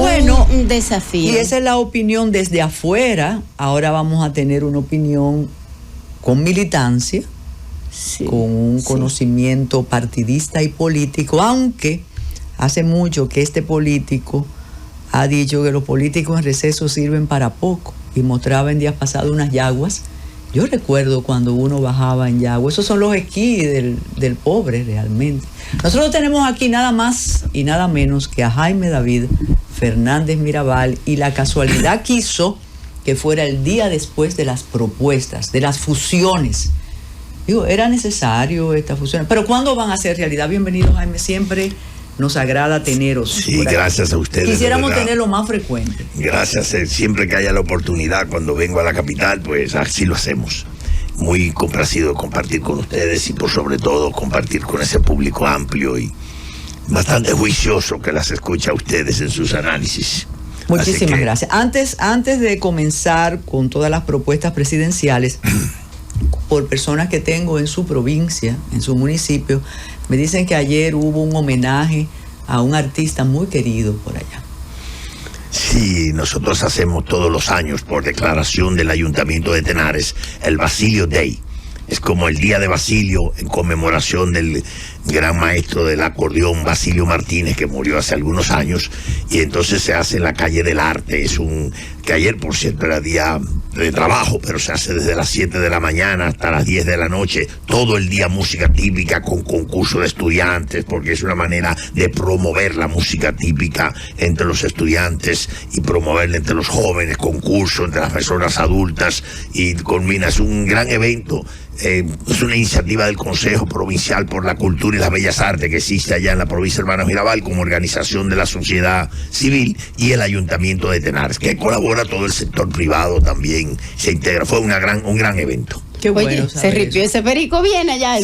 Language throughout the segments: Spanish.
Bueno, un desafío. Y esa es la opinión desde afuera. Ahora vamos a tener una opinión con militancia, Sí, con un conocimiento partidista y político, aunque hace mucho que este político ha dicho que los políticos en receso sirven para poco, y mostraba en días pasados unas yaguas. Yo recuerdo cuando uno bajaba en yagua, esos son los esquís del pobre realmente. Nosotros tenemos aquí nada más y nada menos que a Jaime David Fernández Mirabal, y la casualidad quiso que fuera el día después de las propuestas, de las fusiones. Digo, era necesario esta fusión. Pero ¿cuándo van a ser realidad? Bienvenido, Jaime, siempre nos agrada teneros. Sí, gracias a ustedes. Quisiéramos tenerlo más frecuente. Gracias, siempre que haya la oportunidad, cuando vengo a la capital, pues así lo hacemos. Muy complacido de compartir con ustedes y por sobre todo compartir con ese público amplio y bastante juicioso que las escucha a ustedes en sus análisis. Muchísimas gracias. Antes de comenzar con todas las propuestas presidenciales, por personas que tengo en su provincia, en su municipio, me dicen que ayer hubo un homenaje a un artista muy querido por allá. Sí, nosotros hacemos todos los años, por declaración del Ayuntamiento de Tenares, el Basilio Day. Es como el Día de Basilio, en conmemoración del gran maestro del acordeón Basilio Martínez, que murió hace algunos años, y entonces se hace en la calle del Arte. Que ayer, por cierto, era día de trabajo, pero se hace desde las 7 de la mañana hasta las 10 de la noche, todo el día música típica con concurso de estudiantes, porque es una manera de promover la música típica entre los estudiantes y promoverla entre los jóvenes, concurso entre las personas adultas, y culmina, es un gran evento. Es una iniciativa del Consejo Provincial por la Cultura y las Bellas Artes que existe allá en la provincia de Hermanas Mirabal, como organización de la sociedad civil, y el Ayuntamiento de Tenares, que colabora todo el sector privado también, se integra. Fue un gran evento. Qué bueno. Oye, se ripió ese perico bien allá.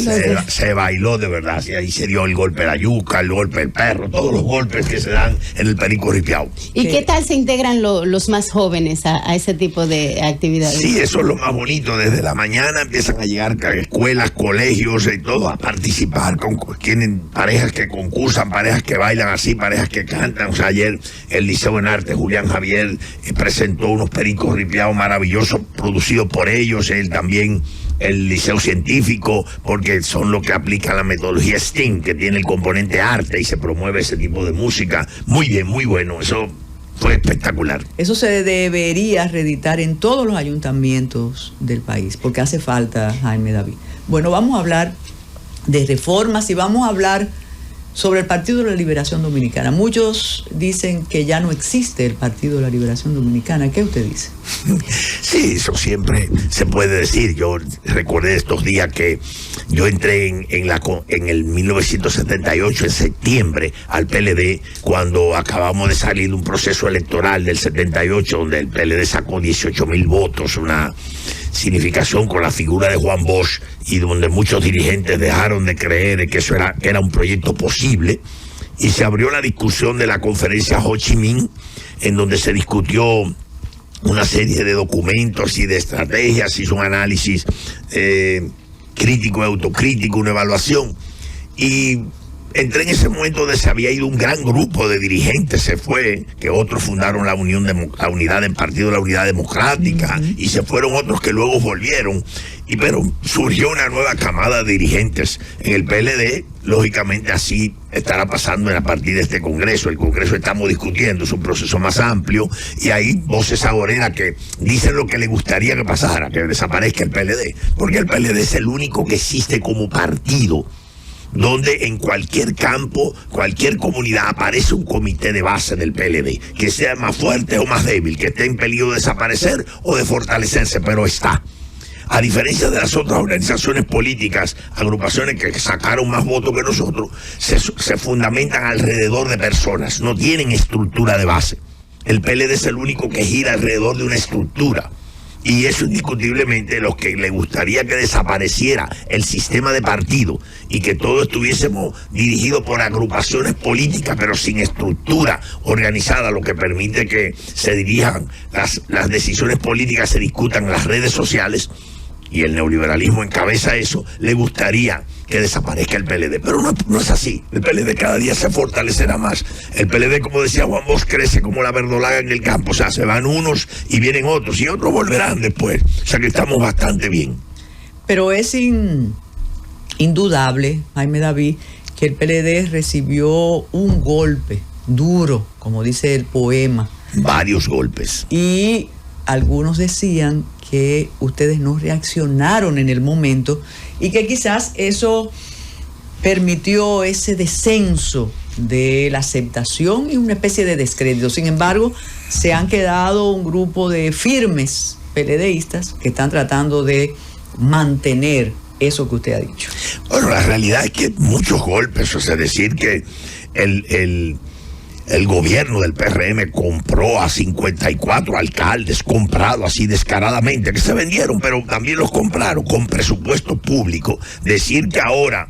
Se bailó de verdad, y ahí se dio el golpe de la yuca, el golpe del perro, todos los golpes que se dan en el perico ripiado. ¿Y qué tal se integran los más jóvenes a ese tipo de actividades? Sí, eso es lo más bonito. Desde la mañana empiezan a llegar escuelas, colegios y todo a participar. Tienen parejas que concursan, parejas que bailan así, parejas que cantan. O sea, ayer el Liceo en Arte, Julián Javier, presentó unos pericos ripiados maravillosos producidos por ellos. Él también, el Liceo Científico, porque son los que aplican la metodología STEAM, que tiene el componente arte y se promueve ese tipo de música. Muy bien, muy bueno. Eso fue espectacular. Eso se debería reeditar en todos los ayuntamientos del país, porque hace falta, Jaime David. Bueno, vamos a hablar de reformas y vamos a hablar sobre el Partido de la Liberación Dominicana. Muchos dicen que ya no existe el Partido de la Liberación Dominicana. ¿Qué usted dice? Sí, eso siempre se puede decir. Yo recordé estos días que yo entré en el 1978, en septiembre, al PLD, cuando acabamos de salir de un proceso electoral del 78, donde el PLD sacó 18,000 votos, una significación con la figura de Juan Bosch, y donde muchos dirigentes dejaron de creer que eso era un proyecto posible, y se abrió la discusión de la conferencia Ho Chi Minh, en donde se discutió una serie de documentos y de estrategias, hizo un análisis crítico y autocrítico, una evaluación, y entré en ese momento donde se había ido un gran grupo de dirigentes, se fue, que otros fundaron la unidad del Partido de la Unidad Democrática, y se fueron otros que luego volvieron, pero surgió una nueva camada de dirigentes en el PLD. Lógicamente así estará pasando a partir de este Congreso. El Congreso estamos discutiendo, es un proceso más amplio, y hay voces agoreras que dicen lo que les gustaría que pasara, que desaparezca el PLD, porque el PLD es el único que existe como partido donde en cualquier campo, cualquier comunidad aparece un comité de base del PLD, que sea más fuerte o más débil, que esté en peligro de desaparecer o de fortalecerse, pero está. A diferencia de las otras organizaciones políticas, agrupaciones que sacaron más votos que nosotros, se fundamentan alrededor de personas, no tienen estructura de base. El PLD es el único que gira alrededor de una estructura. Y eso indiscutiblemente, los que le gustaría que desapareciera el sistema de partido y que todos estuviésemos dirigidos por agrupaciones políticas, pero sin estructura organizada, lo que permite que se dirijan las decisiones políticas, se discutan en las redes sociales, y el neoliberalismo encabeza eso, le gustaría que desaparezca el PLD, pero no es así. El PLD cada día se fortalecerá más. El PLD, como decía Juan Bosch, crece como la verdolaga en el campo, o sea, se van unos y vienen otros, y otros volverán después, o sea que estamos bastante bien. Pero es indudable, Jaime David, que el PLD recibió un golpe duro, como dice el poema. Varios golpes. Y algunos decían que ustedes no reaccionaron en el momento y que quizás eso permitió ese descenso de la aceptación y una especie de descrédito. Sin embargo, se han quedado un grupo de firmes PLDistas que están tratando de mantener eso que usted ha dicho. Bueno, la realidad es que muchos golpes, o sea, decir que el gobierno del PRM compró a 54 alcaldes, comprado así descaradamente, que se vendieron, pero también los compraron con presupuesto público. Decir que ahora,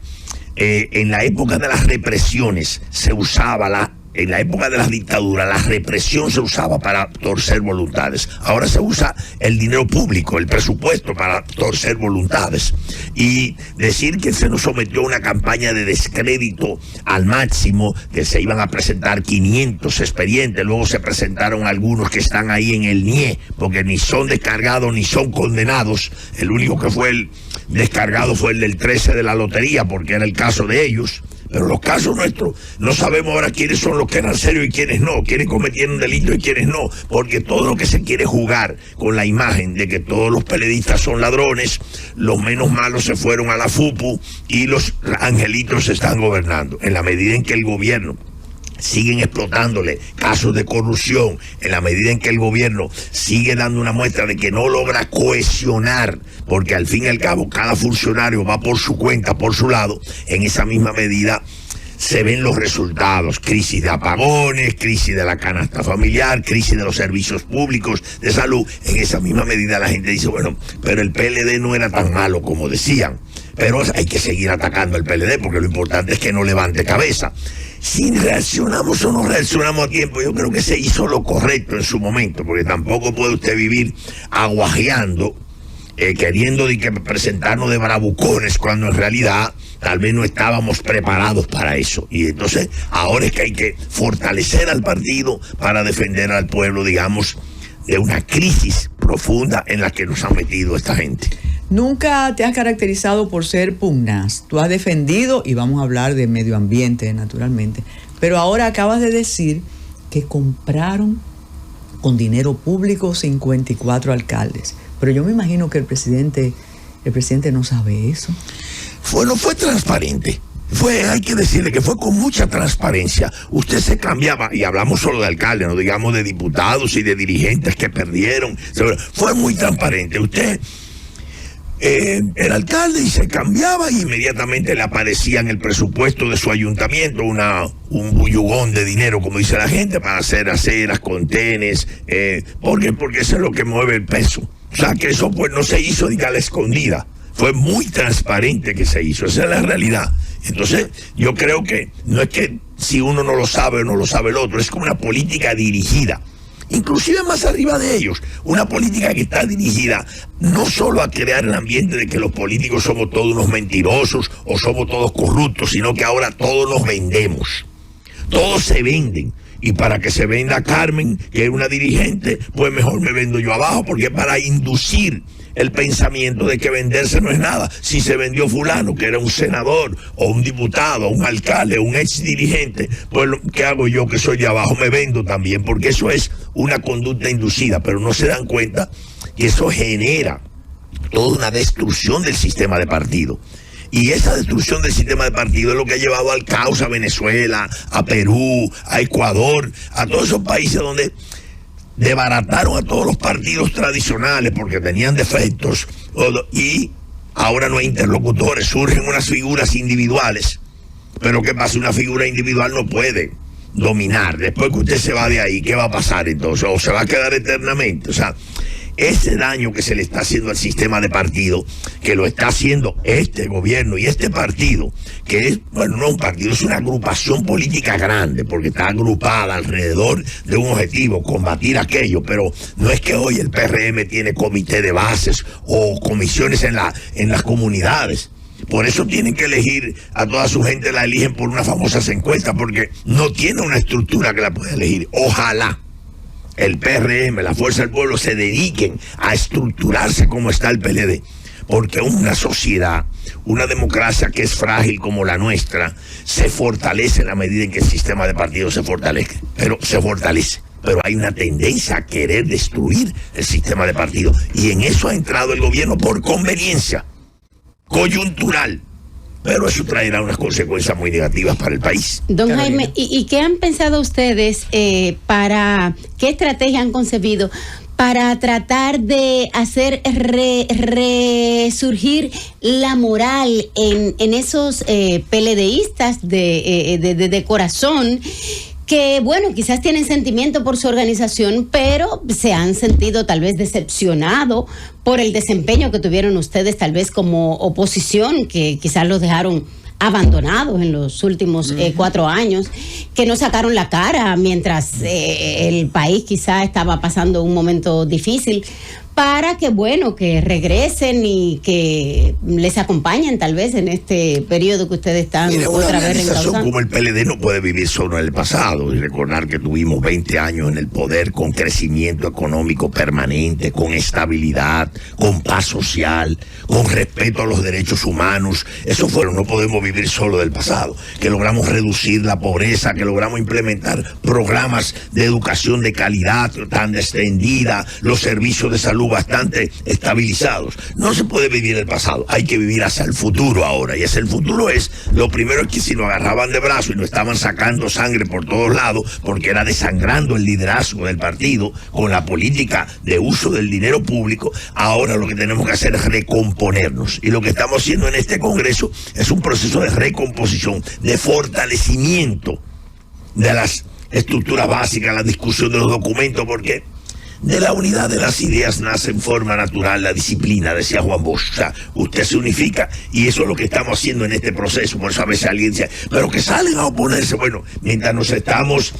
en la época de las represiones, se usaba en la época de las dictaduras, la represión se usaba para torcer voluntades. Ahora se usa el dinero público, el presupuesto para torcer voluntades. Y decir que se nos sometió a una campaña de descrédito al máximo, que se iban a presentar 500 expedientes, luego se presentaron algunos que están ahí en el NIE, porque ni son descargados ni son condenados. El único que fue el descargado fue el del 13 de la lotería, porque era el caso de ellos. Pero los casos nuestros, no sabemos ahora quiénes son los que eran serios y quiénes no, quiénes cometieron delito y quiénes no, porque todo lo que se quiere jugar con la imagen de que todos los PLDistas son ladrones, los menos malos se fueron a la FUPU y los angelitos están gobernando. En la medida en que el gobierno siguen explotándole casos de corrupción, en la medida en que el gobierno sigue dando una muestra de que no logra cohesionar, porque al fin y al cabo cada funcionario va por su cuenta, por su lado, en esa misma medida se ven los resultados: crisis de apagones, crisis de la canasta familiar, crisis de los servicios públicos de salud. En esa misma medida la gente dice, bueno, pero el PLD no era tan malo como decían, pero hay que seguir atacando al PLD porque lo importante es que no levante cabeza. Si reaccionamos o no reaccionamos a tiempo, yo creo que se hizo lo correcto en su momento, porque tampoco puede usted vivir aguajeando, queriendo que presentarnos de bravucones, cuando en realidad tal vez no estábamos preparados para eso. Y entonces ahora es que hay que fortalecer al partido para defender al pueblo, digamos, de una crisis profunda en la que nos ha metido esta gente. Nunca te has caracterizado por ser pugnaz. Tú has defendido, y vamos a hablar de medio ambiente, naturalmente, pero ahora acabas de decir que compraron con dinero público 54 alcaldes. Pero yo me imagino que el presidente no sabe eso. No fue transparente. Hay que decirle que fue con mucha transparencia. Usted se cambiaba, y hablamos solo de alcaldes, no digamos de diputados y de dirigentes que perdieron. Fue muy transparente. Usted era alcalde y se cambiaba y inmediatamente le aparecía en el presupuesto de su ayuntamiento un bullugón de dinero, como dice la gente, para hacer aceras, contenes, porque eso es lo que mueve el peso. O sea que eso pues no se hizo a la escondida, fue muy transparente que se hizo, esa es la realidad. Entonces yo creo que no es que si uno no lo sabe o no lo sabe el otro, es como una política dirigida, inclusive más arriba de ellos, una política que está dirigida no solo a crear el ambiente de que los políticos somos todos unos mentirosos o somos todos corruptos, sino que ahora todos nos vendemos, todos se venden. Y para que se venda Carmen, que es una dirigente, pues mejor me vendo yo abajo, porque para inducir el pensamiento de que venderse no es nada. Si se vendió fulano, que era un senador, o un diputado, o un alcalde, o un ex dirigente, pues ¿qué hago yo que soy de abajo? Me vendo también, porque eso es una conducta inducida, pero no se dan cuenta que eso genera toda una destrucción del sistema de partido. Y esa destrucción del sistema de partido es lo que ha llevado al caos a Venezuela, a Perú, a Ecuador, a todos esos países donde desbarataron a todos los partidos tradicionales porque tenían defectos, y ahora no hay interlocutores, surgen unas figuras individuales. Pero ¿qué pasa? Una figura individual no puede dominar. Después que usted se va de ahí, ¿qué va a pasar entonces? ¿O se va a quedar eternamente? O sea, ese daño que se le está haciendo al sistema de partido, que lo está haciendo este gobierno y este partido, que es, bueno, no un partido, es una agrupación política grande, porque está agrupada alrededor de un objetivo, combatir aquello, pero no es que hoy el PRM tiene comité de bases o comisiones en las comunidades. Por eso tienen que elegir a toda su gente, la eligen por unas famosas encuestas, porque no tiene una estructura que la pueda elegir. Ojalá el PRM, la Fuerza del Pueblo, se dediquen a estructurarse como está el PLD, porque una sociedad, una democracia que es frágil como la nuestra, se fortalece en la medida en que el sistema de partidos se fortalece, pero hay una tendencia a querer destruir el sistema de partidos, y en eso ha entrado el gobierno por conveniencia coyuntural, pero eso traerá unas consecuencias muy negativas para el país. Don Jaime, ¿y qué han pensado ustedes qué estrategia han concebido para tratar de hacer resurgir la moral en esos PLDistas de corazón, que bueno, quizás tienen sentimiento por su organización, pero se han sentido tal vez decepcionados por el desempeño que tuvieron ustedes tal vez como oposición, que quizás los dejaron abandonados en los últimos 4 años, que no sacaron la cara mientras el país quizás estaba pasando un momento difícil, para que bueno, que regresen y que les acompañen tal vez en este periodo que ustedes están otra vez reencauzando. Como el PLD no puede vivir solo en el pasado, y recordar que tuvimos 20 años en el poder con crecimiento económico permanente, con estabilidad, con paz social, con respeto a los derechos humanos. Eso fueron, no podemos vivir solo del pasado, que logramos reducir la pobreza, que logramos implementar programas de educación de calidad tan extendida, los servicios de salud bastante estabilizados. No se puede vivir el pasado, hay que vivir hacia el futuro ahora, y hacia el futuro es, lo primero es que si nos agarraban de brazo y nos estaban sacando sangre por todos lados, porque era desangrando el liderazgo del partido con la política de uso del dinero público, ahora lo que tenemos que hacer es recomponernos, y lo que estamos haciendo en este Congreso es un proceso de recomposición, de fortalecimiento de las estructuras básicas, la discusión de los documentos, porque de la unidad de las ideas nace en forma natural la disciplina, decía Juan Bosch. O sea, usted se unifica, y eso es lo que estamos haciendo en este proceso. Por eso a veces alguien dice, pero que salen a oponerse. Bueno, mientras nos estamos,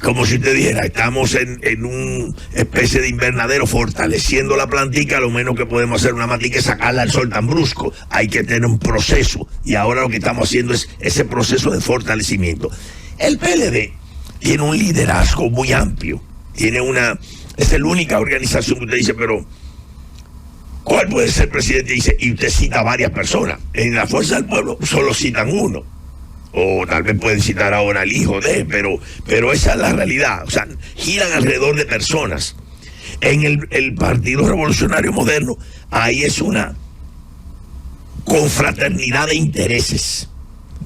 como si usted dijera, estamos en una especie de invernadero fortaleciendo la plantica, lo menos que podemos hacer una matica es sacarla al sol tan brusco. Hay que tener un proceso, y ahora lo que estamos haciendo es ese proceso de fortalecimiento. El PLD tiene un liderazgo muy amplio, es la única organización que usted dice, pero ¿cuál puede ser presidente? Y usted cita a varias personas. En la Fuerza del Pueblo solo citan uno, o tal vez pueden citar ahora al hijo de, pero esa es la realidad. O sea, giran alrededor de personas. En el Partido Revolucionario Moderno, ahí es una confraternidad de intereses.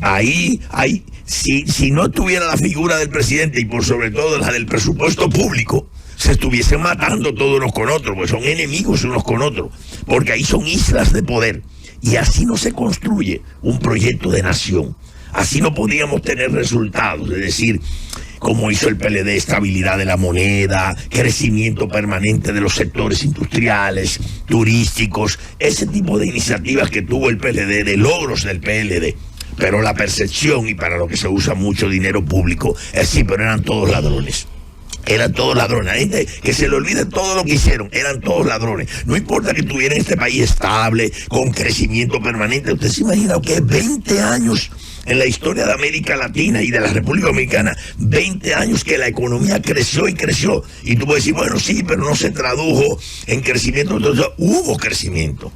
Ahí hay, si no tuviera la figura del presidente, y por sobre todo la del presupuesto público, se estuviesen matando todos unos con otros, pues son enemigos unos con otros, porque ahí son islas de poder, y así no se construye un proyecto de nación. Así no podríamos tener resultados, es decir, como hizo el PLD, estabilidad de la moneda, crecimiento permanente de los sectores industriales, turísticos, ese tipo de iniciativas que tuvo el PLD, de logros del PLD. Pero la percepción, y para lo que se usa mucho dinero público, es sí, pero eran todos ladrones. Eran todos ladrones. La gente que se le olvide todo lo que hicieron, eran todos ladrones. No importa que tuvieran este país estable, con crecimiento permanente. Usted se imagina que 20 años en la historia de América Latina y de la República Dominicana, 20 años que la economía creció y creció. Y tú puedes decir, bueno, sí, pero no se tradujo en crecimiento. Entonces, hubo crecimiento.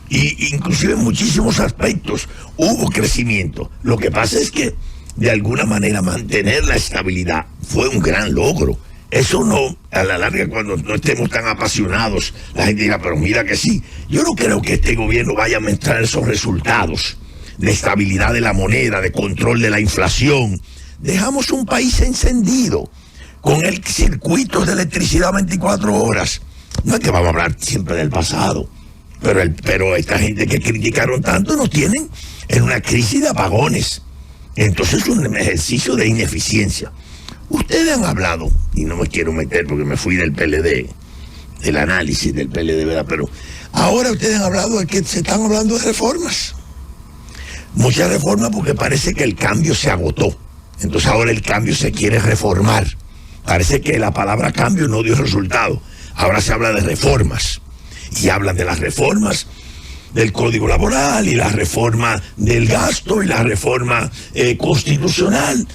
Y inclusive en muchísimos aspectos hubo crecimiento. Lo que pasa es que, de alguna manera, mantener la estabilidad fue un gran logro. Eso no, a la larga, cuando no estemos tan apasionados, la gente dirá, pero mira que sí. Yo no creo que este gobierno vaya a mostrar esos resultados de estabilidad de la moneda, de control de la inflación. Dejamos un país encendido, con el circuito de electricidad 24 horas. No es que vamos a hablar siempre del pasado, pero esta gente que criticaron tanto nos tienen en una crisis de apagones. Entonces es un ejercicio de ineficiencia. Ustedes han hablado, y no me quiero meter porque me fui del PLD, el análisis del PLD, ¿verdad? Pero ahora ustedes han hablado de que se están hablando de reformas. Muchas reformas porque parece que el cambio se agotó. Entonces ahora el cambio se quiere reformar. Parece que la palabra cambio no dio resultado. Ahora se habla de reformas. Y hablan de las reformas del Código Laboral y la reforma del gasto y la reforma constitucional.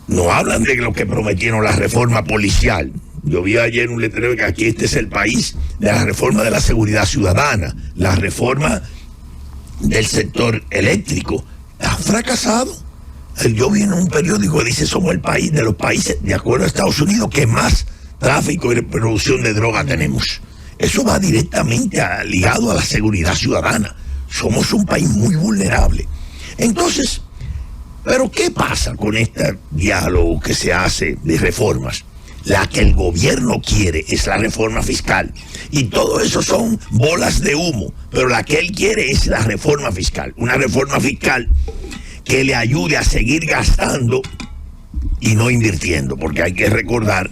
No hablan de lo que prometieron la reforma policial. Yo vi ayer un letrero que aquí este es el país de la reforma de la seguridad ciudadana, la reforma del sector eléctrico. Ha fracasado. Yo vi en un periódico que dice somos el país de los países, de acuerdo a Estados Unidos, que más tráfico y producción de droga tenemos. Eso va directamente ligado a la seguridad ciudadana. Somos un país muy vulnerable. Entonces, ¿pero qué pasa con este diálogo que se hace de reformas? La que el gobierno quiere es la reforma fiscal. Y todo eso son bolas de humo. Pero la que él quiere es la reforma fiscal. Una reforma fiscal que le ayude a seguir gastando y no invirtiendo. Porque hay que recordar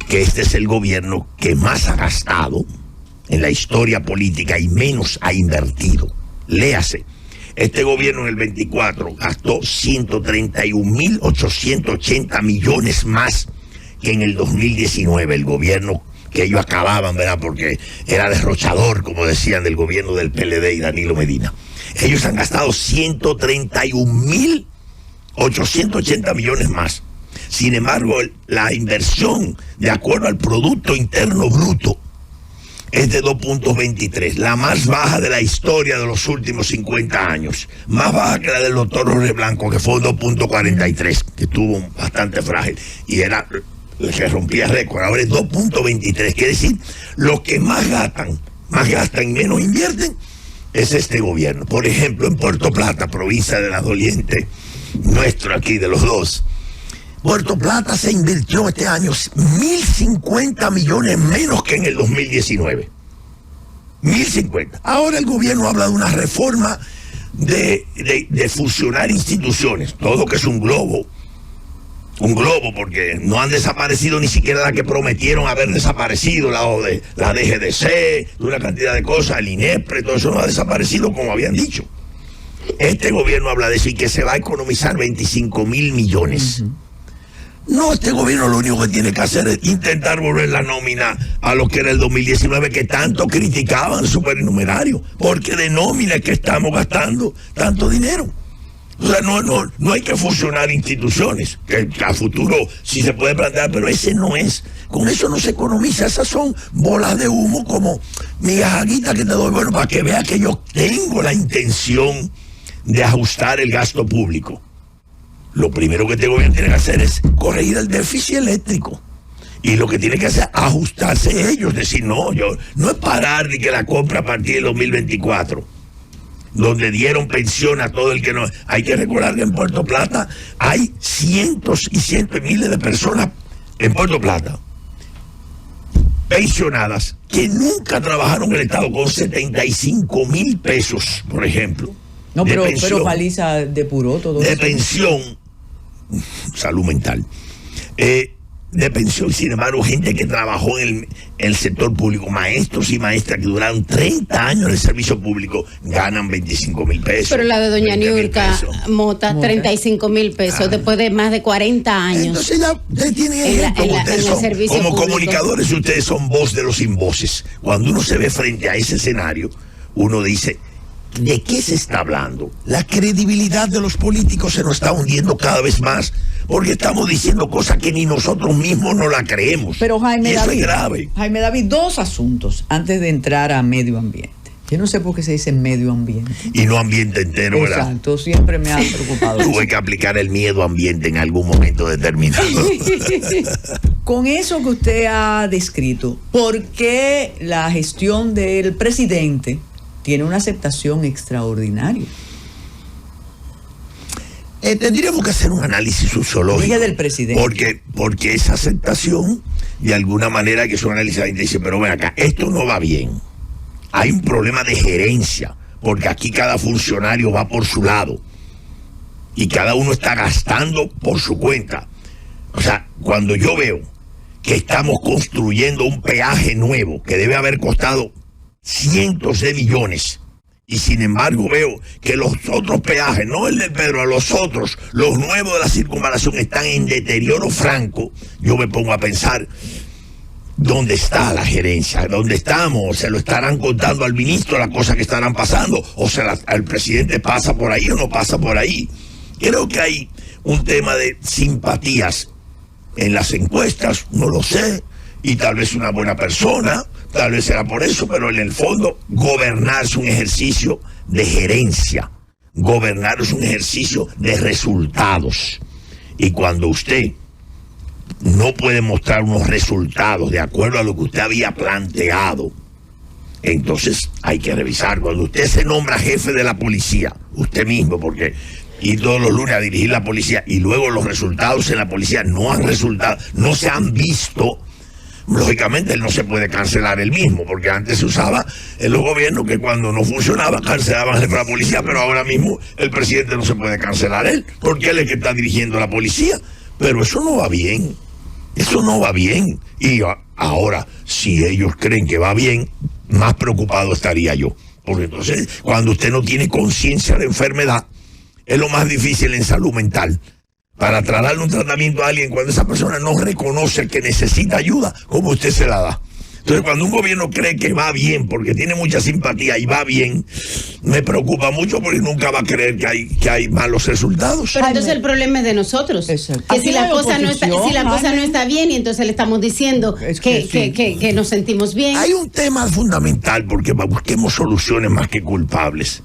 que este es el gobierno que más ha gastado en la historia política y menos ha invertido. Léase. Este gobierno en el 24 gastó 131.880 millones más que en el 2019, el gobierno que ellos acababan, ¿verdad? Porque era derrochador, como decían, del gobierno del PLD y Danilo Medina. Ellos han gastado 131.880 millones más. Sin embargo, la inversión, de acuerdo al Producto Interno Bruto, es de 2.23, la más baja de la historia de los últimos 50 años. Más baja que la del doctor Jorge Blanco, que fue 2.43, que estuvo bastante frágil, y era el que rompía récord. Ahora es 2.23, quiere decir, los que más gastan y menos invierten, es este gobierno. Por ejemplo, en Puerto Plata, provincia de la doliente, nuestro aquí de los dos, Puerto Plata se invirtió este año 1.050 millones menos que en el 2019. 1.050. Ahora el gobierno habla de una reforma de fusionar instituciones. Todo que es un globo. Un globo, porque no han desaparecido ni siquiera la que prometieron haber desaparecido, la DGDC, una cantidad de cosas, el INEPRE, todo eso no ha desaparecido como habían dicho. Este gobierno habla de sí que se va a economizar 25.000 millones. No, este gobierno lo único que tiene que hacer es intentar volver la nómina a lo que era el 2019, que tanto criticaban el supernumerario, porque de nómina es que estamos gastando tanto dinero. O sea, no hay que fusionar instituciones, que a futuro sí se puede plantear, pero ese no es. Con eso no se economiza, esas son bolas de humo como migajitas que te doy, bueno, para que veas que yo tengo la intención de ajustar el gasto público. Lo primero que este gobierno tiene que hacer es corregir el déficit eléctrico. Y lo que tiene que hacer es ajustarse ellos, decir, no es parar ni que la compra a partir del 2024, donde dieron pensión a todo el que no. Hay que recordar que en Puerto Plata hay cientos y cientos de miles de personas en Puerto Plata pensionadas que nunca trabajaron en el Estado, con 75.000 pesos, por ejemplo. No, pero Paliza depuró todo eso. De pensión, salud mental, de pensión. Sin embargo, gente que trabajó en el sector público, maestros y maestras que duraron 30 años en el servicio público, ganan 25.000 pesos. Pero la de doña Niurka Mota, 35.000 pesos, después de más de 40 años. Entonces ya ustedes tienen ejemplo, como comunicadores, ustedes son voz de los sin voces. Cuando uno se ve frente a ese escenario, uno dice, ¿de qué se está hablando? La credibilidad de los políticos se nos está hundiendo cada vez más, porque estamos diciendo cosas que ni nosotros mismos no la creemos. Pero Jaime David, es grave. Jaime David, dos asuntos antes de entrar a medio ambiente. Yo no sé por qué se dice medio ambiente. Y no ambiente entero, ¿verdad? Exacto, siempre me ha preocupado. Tuve que aplicar el miedo ambiente en algún momento determinado. Con eso que usted ha descrito, ¿por qué la gestión del presidente tiene una aceptación extraordinaria? Tendríamos que hacer un análisis sociológico del presidente. Porque esa aceptación, de alguna manera, que es un análisis, y dice, pero ven acá, esto no va bien. Hay un problema de gerencia, porque aquí cada funcionario va por su lado y cada uno está gastando por su cuenta. O sea, cuando yo veo que estamos construyendo un peaje nuevo que debe haber costado cientos de millones. Y sin embargo veo que los otros peajes, no el de Pedro, los otros, los nuevos de la circunvalación están en deterioro franco. Yo me pongo a pensar, ¿dónde está la gerencia? ¿Dónde estamos? ¿Se lo estarán contando al ministro las cosas que estarán pasando? ¿O el presidente pasa por ahí o no pasa por ahí? Creo que hay un tema de simpatías en las encuestas, no lo sé, y tal vez una buena persona, tal vez será por eso, pero en el fondo gobernar es un ejercicio de gerencia, gobernar es un ejercicio de resultados, y cuando usted no puede mostrar unos resultados de acuerdo a lo que usted había planteado, entonces hay que revisar. Cuando usted se nombra jefe de la policía, usted mismo, porque y todos los lunes a dirigir la policía, y luego los resultados en la policía no han resultado, no se han visto, lógicamente él no se puede cancelar él mismo, porque antes se usaba en los gobiernos que cuando no funcionaba cancelaban al jefe de la policía, pero ahora mismo el presidente no se puede cancelar él, porque él es el que está dirigiendo la policía. Pero eso no va bien, eso no va bien. Y ahora, si ellos creen que va bien, más preocupado estaría yo, porque entonces cuando usted no tiene conciencia de enfermedad, es lo más difícil en salud mental. Para tratarle un tratamiento a alguien, cuando esa persona no reconoce que necesita ayuda, ¿cómo usted se la da? Entonces, cuando un gobierno cree que va bien, porque tiene mucha simpatía y va bien, me preocupa mucho porque nunca va a creer que hay malos resultados. Pero entonces el problema es de nosotros. Exacto. Que si la cosa no está bien, y entonces le estamos diciendo que nos sentimos bien. Hay un tema fundamental, porque busquemos soluciones más que culpables.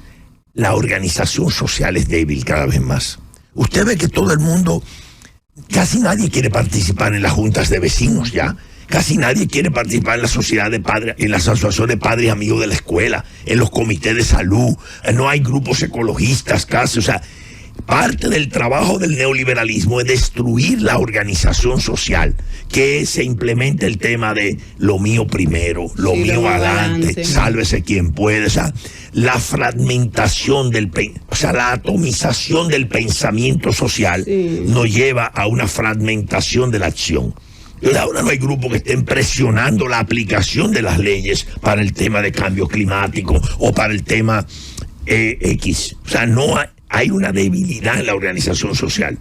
La organización social es débil cada vez más. Usted ve que todo el mundo, casi nadie quiere participar en las juntas de vecinos ya. Casi nadie quiere participar en la sociedad de padres, en las asociaciones de padres y amigos de la escuela, en los comités de salud. No hay grupos ecologistas casi. O sea, parte del trabajo del neoliberalismo es destruir la organización social, que se implemente el tema de lo mío primero, lo mío adelante, sálvese quien puede. O sea, la fragmentación la atomización del pensamiento social nos lleva a una fragmentación de la acción. Y ahora no hay grupos que estén presionando la aplicación de las leyes para el tema de cambio climático o para el tema X. O sea, no hay una debilidad en la organización social.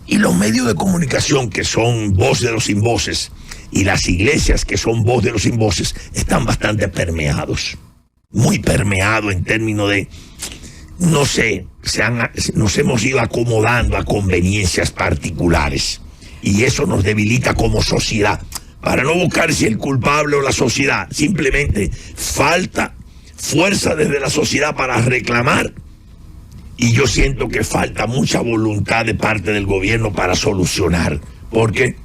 Y los medios de comunicación, que son voz de los sin voces, y las iglesias, que son voz de los sin voces, están bastante permeados. Muy permeados en términos de, no sé, nos hemos ido acomodando a conveniencias particulares. Y eso nos debilita como sociedad. Para no buscar si el culpable o la sociedad, simplemente falta fuerza desde la sociedad para reclamar. Y yo siento que falta mucha voluntad de parte del gobierno para solucionar, porque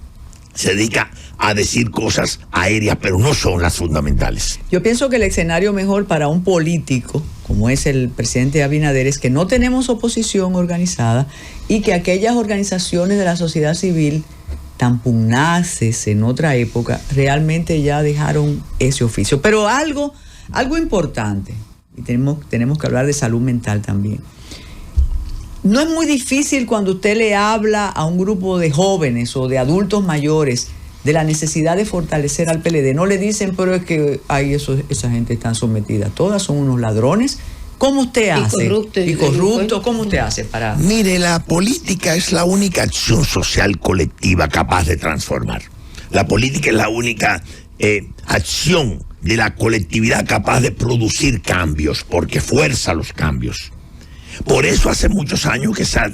se dedica a decir cosas aéreas, pero no son las fundamentales. Yo pienso que el escenario mejor para un político, como es el presidente Abinader, es que no tenemos oposición organizada y que aquellas organizaciones de la sociedad civil tan pugnaces en otra época realmente ya dejaron ese oficio. Pero algo importante, y tenemos que hablar de salud mental también. No es muy difícil cuando usted le habla a un grupo de jóvenes o de adultos mayores de la necesidad de fortalecer al PLD. No le dicen, pero es que esa gente está sometida. Todas son unos ladrones. ¿Cómo usted hace? Y corrupto. ¿Cómo usted hace para...? Mire, la política es la única acción social colectiva capaz de transformar. La política es la única acción de la colectividad capaz de producir cambios, porque fuerza los cambios. Por eso hace muchos años que se ha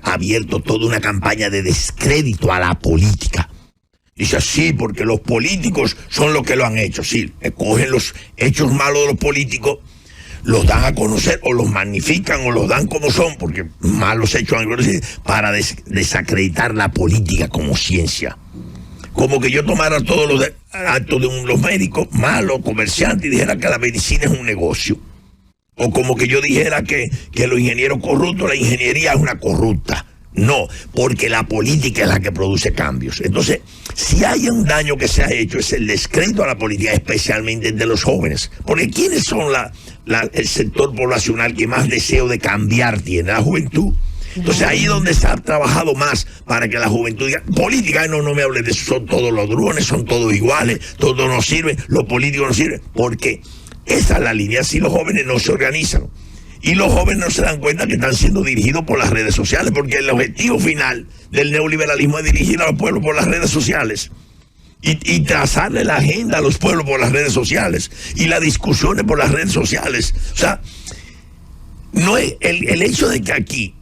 abierto toda una campaña de descrédito a la política. Dice, sí, porque los políticos son los que lo han hecho. Sí, cogen los hechos malos de los políticos, los dan a conocer o los magnifican o los dan como son, porque malos hechos han conocido, para desacreditar la política como ciencia. Como que yo tomara todos los actos de los médicos malos, comerciantes, y dijera que la medicina es un negocio. O como que yo dijera que los ingenieros corruptos, la ingeniería es una corrupta. No, porque la política es la que produce cambios. Entonces, si hay un daño que se ha hecho, es el descrédito a la política, especialmente entre los jóvenes. Porque ¿quiénes son el sector poblacional que más deseo de cambiar tiene? La juventud. Entonces ahí es donde se ha trabajado más para que la juventud diga, política, no me hable de eso, son todos ladrones, son todos iguales, todos no sirven, los políticos no sirven, porque esa es la línea, si los jóvenes no se organizan. Y los jóvenes no se dan cuenta que están siendo dirigidos por las redes sociales, porque el objetivo final del neoliberalismo es dirigir a los pueblos por las redes sociales. Y trazarle la agenda a los pueblos por las redes sociales y las discusiones por las redes sociales. O sea, no es el hecho de que aquí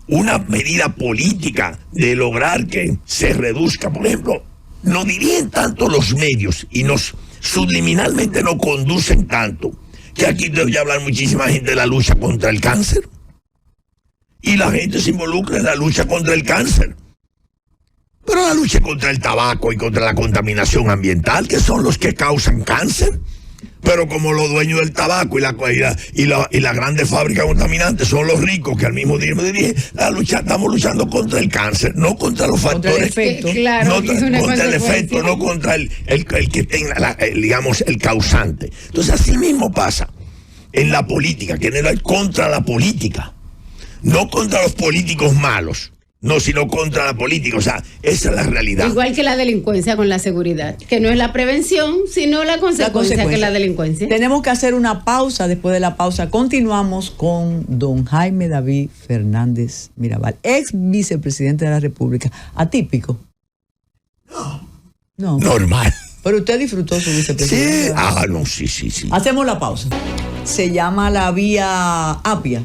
una medida política de lograr que se reduzca, por ejemplo, no dirigen tanto los medios y nos subliminalmente no conducen tanto, que aquí debería hablar muchísima gente de la lucha contra el cáncer. Y la gente se involucra en la lucha contra el cáncer. Pero la lucha contra el tabaco y contra la contaminación ambiental, que son los que causan cáncer. Pero como los dueños del tabaco y la grandes fábricas contaminantes son los ricos que al mismo tiempo dirigen la lucha, estamos luchando contra el cáncer, no contra los factores. Contra el efecto. Claro, no contra el efecto, no contra el que tenga, digamos, el causante. Entonces así mismo pasa en la política, que no es contra la política, no contra los políticos malos. No, sino contra la política, o sea, esa es la realidad. Igual que la delincuencia con la seguridad, que no es la prevención, sino la consecuencia que es la delincuencia. Tenemos que hacer una pausa, después de la pausa continuamos con don Jaime David Fernández Mirabal, ex vicepresidente de la República. Atípico. No. Normal. Pero usted disfrutó su vicepresidencia. Sí, sí. Hacemos la pausa. Se llama la vía Apia,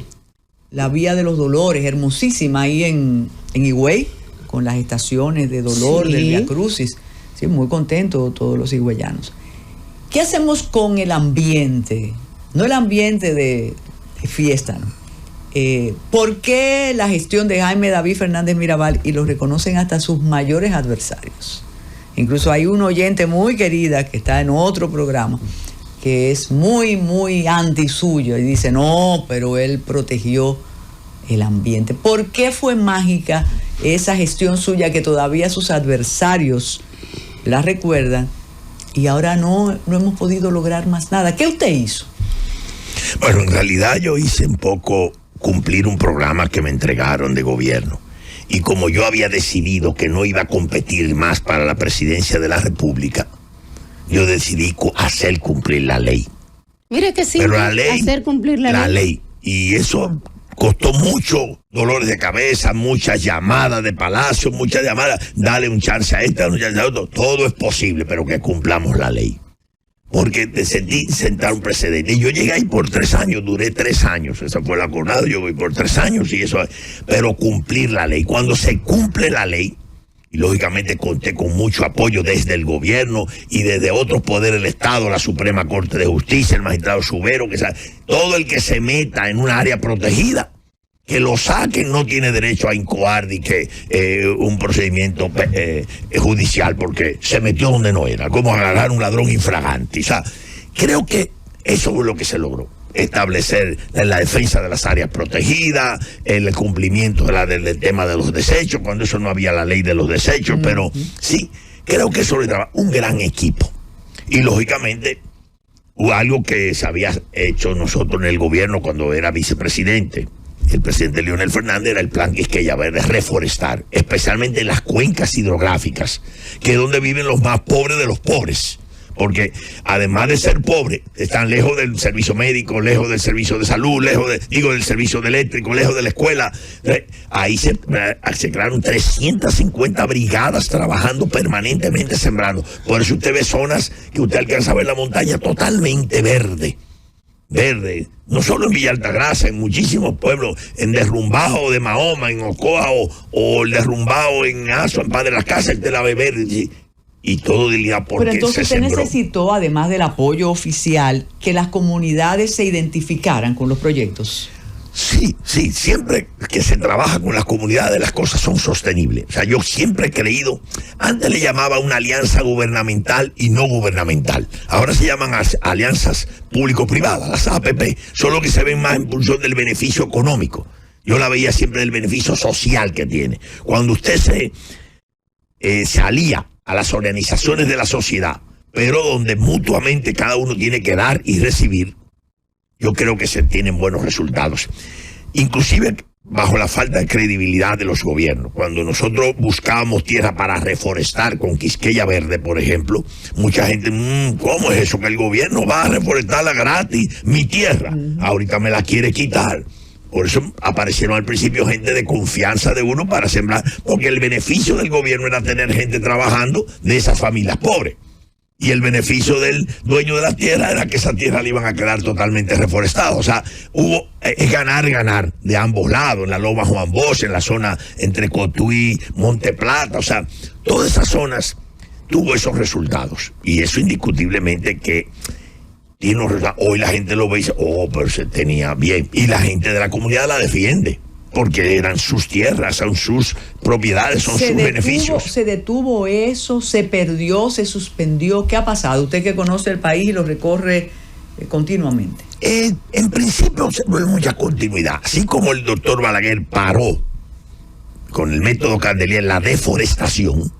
la vía de los Dolores, hermosísima ahí en Higüey, con las estaciones de dolor, del Via Crucis. Sí, muy contentos todos los higüeyanos. ¿Qué hacemos con el ambiente? No el ambiente de fiesta, ¿no? ¿Por qué la gestión de Jaime David Fernández Mirabal, y lo reconocen hasta sus mayores adversarios? Incluso hay un oyente muy querida que está en otro programa, que es muy, muy anti suyo, y dice, no, pero él protegió el ambiente. ¿Por qué fue mágica esa gestión suya que todavía sus adversarios la recuerdan y ahora no hemos podido lograr más nada? ¿Qué usted hizo? Bueno, en realidad yo hice un poco cumplir un programa que me entregaron de gobierno. Y como yo había decidido que no iba a competir más para la presidencia de la República, yo decidí hacer cumplir la ley. Mira que sí, pero la ley, hacer cumplir la ley. Y eso costó mucho dolores de cabeza, muchas llamadas de Palacio, muchas llamadas, dale un chance a esta, un chance a otro. Todo es posible, pero que cumplamos la ley. Porque decidí sentar un precedente. Y yo llegué ahí por 3 años, duré 3 años. Ese fue el acordado, yo voy por 3 años y eso. Pero cumplir la ley. Cuando se cumple la ley, y lógicamente conté con mucho apoyo desde el gobierno y desde otros poderes del Estado, la Suprema Corte de Justicia, el magistrado Subero, que todo el que se meta en una área protegida, que lo saquen, no tiene derecho a incoar ni que un procedimiento judicial porque se metió donde no era, como agarrar a un ladrón infragante. O sea, creo que eso es lo que se logró. Establecer la defensa de las áreas protegidas, el cumplimiento del tema de los desechos, cuando eso no había la ley de los desechos, pero sí, creo que eso le daba un gran equipo. Y lógicamente, algo que se había hecho nosotros en el gobierno cuando era vicepresidente, el presidente Leonel Fernández, era el plan Quisqueya Verde, reforestar, especialmente en las cuencas hidrográficas, que es donde viven los más pobres de los pobres. Porque además de ser pobres, están lejos del servicio médico, lejos del servicio de salud, del servicio de eléctrico, lejos de la escuela. Ahí se crearon 350 brigadas trabajando permanentemente sembrando. Por eso usted ve zonas que usted alcanza a ver la montaña totalmente verde. No solo en Villa Altagracia, en muchísimos pueblos, en Derrumbado de Mahoma, en Ocoa o el Derrumbado en Azo, en Padre de las Casas, usted la ve verde. Y todo diría porque. Pero entonces se usted sembró. necesitó, además del apoyo oficial, que las comunidades se identificaran con los proyectos. Sí, siempre que se trabaja con las comunidades las cosas son sostenibles. O sea, yo siempre he creído, antes le llamaba una alianza gubernamental y no gubernamental. Ahora se llaman alianzas público-privadas, las APP, solo que se ven más en función del beneficio económico. Yo la veía siempre del beneficio social que tiene. Cuando usted se alía a las organizaciones de la sociedad, pero donde mutuamente cada uno tiene que dar y recibir, yo creo que se tienen buenos resultados. Inclusive bajo la falta de credibilidad de los gobiernos. Cuando nosotros buscábamos tierra para reforestar con Quisqueya Verde, por ejemplo, mucha gente, ¿cómo es eso que el gobierno va a reforestarla gratis? Mi tierra, ahorita me la quiere quitar. Por eso aparecieron al principio gente de confianza de uno para sembrar, porque el beneficio del gobierno era tener gente trabajando de esas familias pobres. Y el beneficio del dueño de la tierra era que esa tierra le iban a quedar totalmente reforestada. O sea, es ganar de ambos lados, en la Loma Juan Bosch, en la zona entre Cotuí, Monte Plata. O sea, todas esas zonas tuvo esos resultados. Y eso indiscutiblemente que tiene unos resultados. Hoy la gente lo ve y dice, pero se tenía bien. Y la gente de la comunidad la defiende, porque eran sus tierras, son sus propiedades, son sus beneficios. ¿Se detuvo eso? ¿Se perdió? ¿Se suspendió? ¿Qué ha pasado? Usted que conoce el país y lo recorre continuamente. En principio no hay mucha continuidad. Así como el doctor Balaguer paró con el método Candelier la deforestación,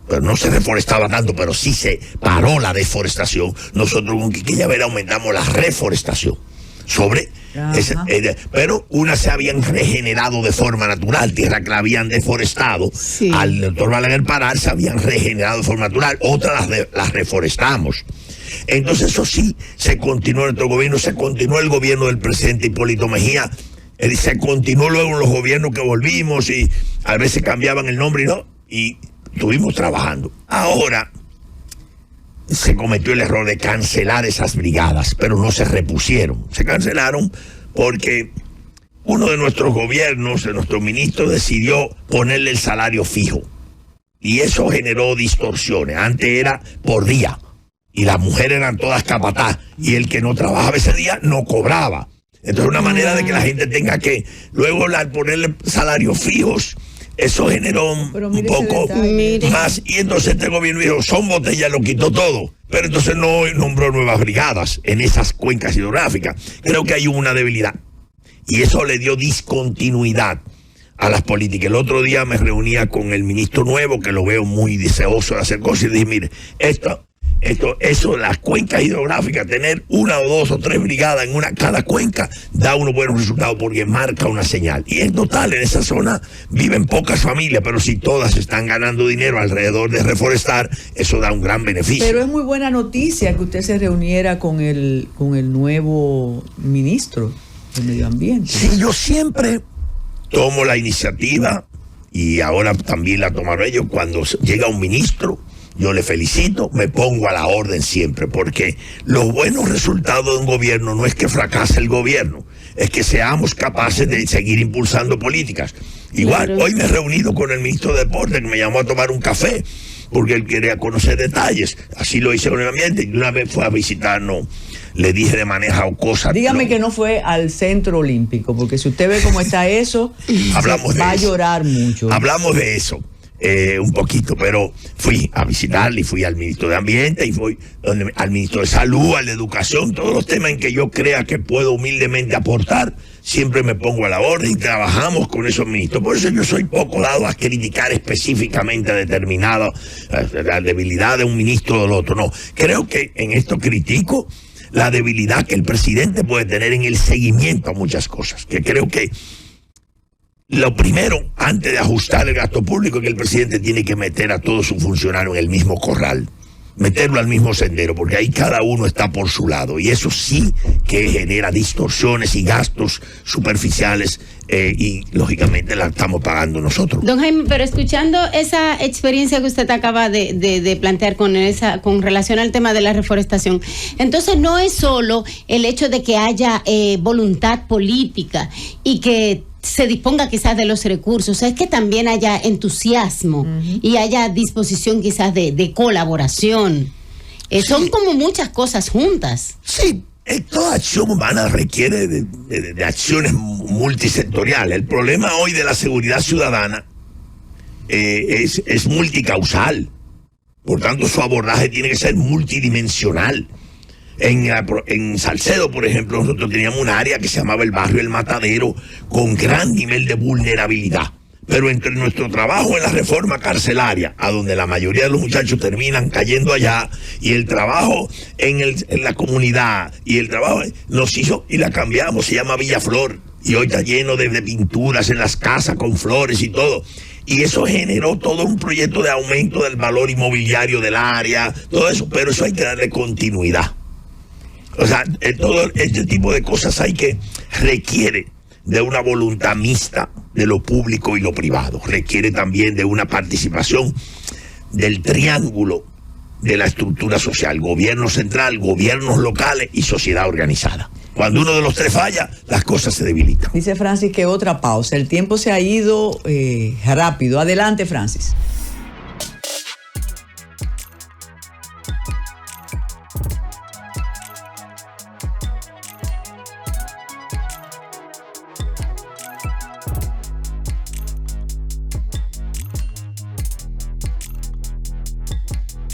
pero no se reforestaba tanto, pero sí se paró la deforestación, nosotros con Quisqueya Verde aumentamos la reforestación sobre... pero unas se habían regenerado de forma natural, tierra que la habían deforestado, sí. Al doctor Balaguer parar se habían regenerado de forma natural, otras las reforestamos. Entonces eso sí, se continuó nuestro gobierno, se continuó el gobierno del presidente Hipólito Mejía, se continuó luego en los gobiernos que volvimos y a veces cambiaban el nombre y estuvimos trabajando. Ahora se cometió el error de cancelar esas brigadas, pero no se repusieron. Se cancelaron porque uno de nuestros gobiernos, de nuestro ministro, decidió ponerle el salario fijo. Y eso generó distorsiones. Antes era por día. Y las mujeres eran todas capataz. Y el que no trabajaba ese día no cobraba. Entonces una manera de que la gente tenga que, luego al ponerle salarios fijos, eso generó un poco más. Y entonces este gobierno dijo, son botellas, lo quitó todo. Pero entonces no nombró nuevas brigadas en esas cuencas hidrográficas. Creo que hay una debilidad. Y eso le dio discontinuidad a las políticas. El otro día me reunía con el ministro nuevo, que lo veo muy deseoso de hacer cosas, y dije, mire, eso, las cuencas hidrográficas, tener una o dos o tres brigadas en cada cuenca, da unos buenos resultados porque marca una señal. Y en total, en esa zona viven pocas familias, pero si todas están ganando dinero alrededor de reforestar, eso da un gran beneficio. Pero es muy buena noticia que usted se reuniera con el nuevo ministro de Medio Ambiente. Sí, yo siempre tomo la iniciativa, y ahora también la tomaron ellos, cuando llega un ministro, yo le felicito, me pongo a la orden siempre, porque los buenos resultados de un gobierno no es que fracase el gobierno, es que seamos capaces de seguir impulsando políticas. Igual, claro. Hoy me he reunido con el ministro de Deportes, que me llamó a tomar un café, porque él quería conocer detalles. Así lo hice con el ambiente, y una vez fue a visitarnos. Le dije de manera jocosa. Dígame que no fue al Centro Olímpico, porque si usted ve cómo está eso, va a llorar mucho. Hablamos de eso un poquito, pero fui a visitarle y fui al ministro de Ambiente y fui al ministro de Salud, al de Educación, todos los temas en que yo crea que puedo humildemente aportar, siempre me pongo a la orden y trabajamos con esos ministros. Por eso yo soy poco dado a criticar específicamente a determinada la debilidad de un ministro o del otro. No, creo que en esto critico la debilidad que el presidente puede tener en el seguimiento a muchas cosas, que creo que lo primero, antes de ajustar el gasto público, es que el presidente tiene que meter a todos sus funcionarios en el mismo corral, meterlo al mismo sendero, porque ahí cada uno está por su lado, y eso sí que genera distorsiones y gastos superficiales, y lógicamente la estamos pagando nosotros. Don Jaime, pero escuchando esa experiencia que usted acaba de plantear con relación al tema de la reforestación, entonces no es solo el hecho de que haya voluntad política y que se disponga quizás de los recursos, es que también haya entusiasmo y haya disposición quizás de colaboración. Son como muchas cosas juntas. Sí, toda acción humana requiere de acciones multisectoriales. El problema hoy de la seguridad ciudadana es multicausal. Por tanto, su abordaje tiene que ser multidimensional. En Salcedo, por ejemplo, nosotros teníamos un área que se llamaba el barrio El Matadero, con gran nivel de vulnerabilidad. Pero entre nuestro trabajo en la reforma carcelaria, a donde la mayoría de los muchachos terminan cayendo allá, y el trabajo en la comunidad, y el trabajo nos hizo, y la cambiamos, se llama Villaflor, y hoy está lleno de pinturas en las casas con flores y todo. Y eso generó todo un proyecto de aumento del valor inmobiliario del área, todo eso, pero eso hay que darle continuidad. O sea, todo este tipo de cosas requiere de una voluntad mixta de lo público y lo privado. Requiere también de una participación del triángulo de la estructura social: gobierno central, gobiernos locales y sociedad organizada. Cuando uno de los tres falla, las cosas se debilitan. Dice Francis que otra pausa. El tiempo se ha ido rápido. Adelante, Francis.